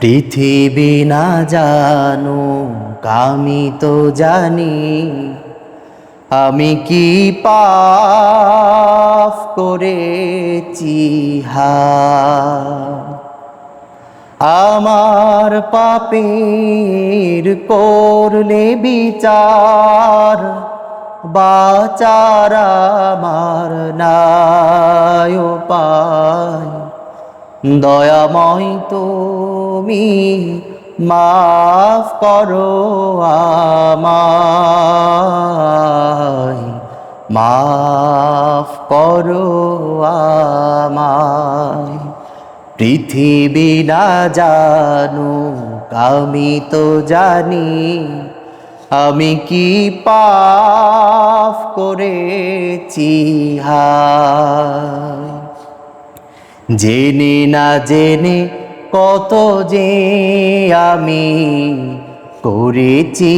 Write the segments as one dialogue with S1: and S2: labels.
S1: পৃথিবী না জানুক আমি তো জানি, আমি কি পাপ করেছি আমার পাপের করলে বিচার, বাঁচার আমার নাই উপায়। দয়াময় তুমি মাফ করো আমায়, মাফ করো আমায়। পৃথিবী না জানুক আমি তো জানি, আমি কি পাপ করেছি জেনে না জেনে কত যে আমি করেছি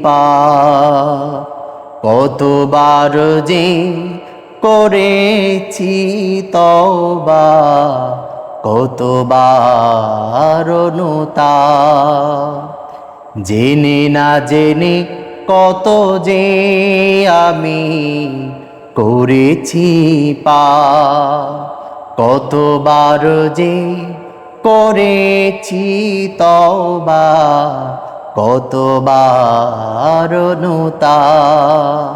S1: পাপ, কতবার যে করেছি তওবা, কতবার অনুতাপ। জেনে না জেনে কত যে আমি করেছি পাপ, কতবার যে করেছি তওবা, কতবার অনুতাপ।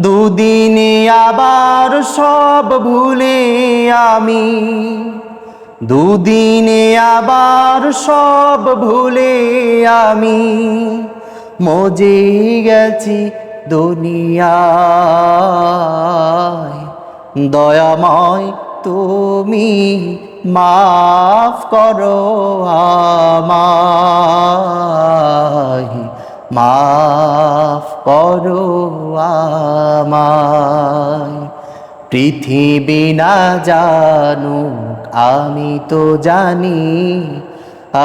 S1: দুদিনে আবার সব ভুলে আমি, দুদিনে আবার সব ভুলে আমি মজে গেছি দুনিয়ায়। দয়াময় তুমি মাফ করো আমায়, মাফ করো আমায়। পৃথিবী না জানুক আমি তো জানি,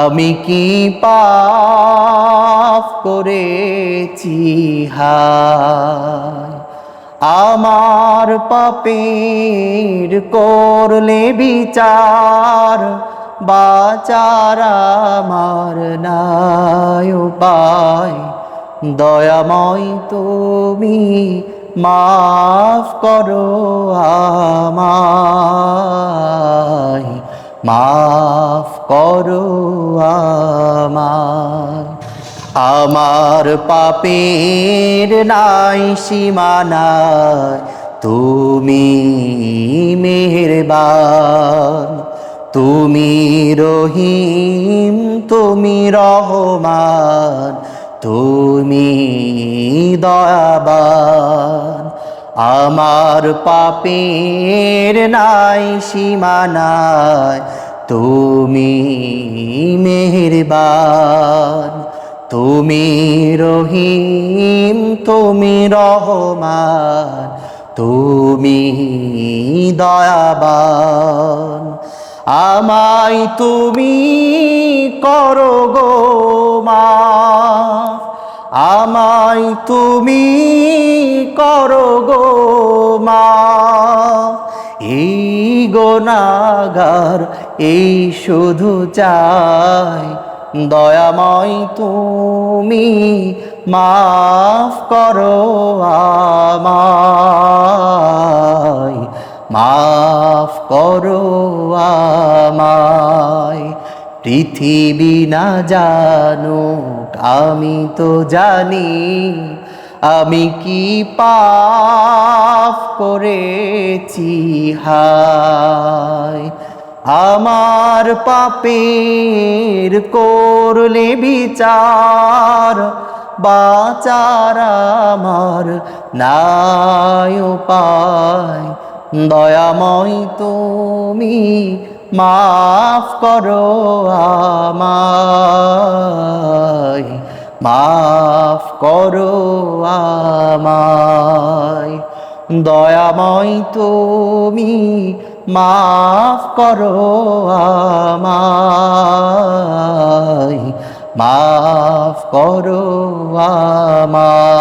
S1: আমি কি পাপ করেছি আমার পাপের করলে বিচার, বাঁচার আমার নাই উপায়। দয়াময় তুমি মাফ করো আমায়, মাফ করো আমায়। আমার পাপের নাই সীমানায় তুমি মেহেরবান, তুমি রহিম তুমি রহমান, তুমি দয়াবান। আমার পাপের নাই সীমানায় তুমি মেহেরবান, তুমি রহিম তুমি রহমান, তুমি দয়াবান। আমায় তুমি করো গো মাফ, আমায় তুমি করো গো মাফ। এই গুনাহগার এই শুধু চাই, দয়াময় তুমি মাফ করো আমায়, মাফ করো আমায়। পৃথিবী না জানুক আমি তো জানি, আমি কি পাপ করেছি আমার পাপের করলে বিচার, বাঁচার আমার নাই উপায়। দয়াময় তুমি মাফ করো আমায়, মাফ করো আমায়। দয়াময় তুমি মাফ করো আমায়, মাফ করো আমায়।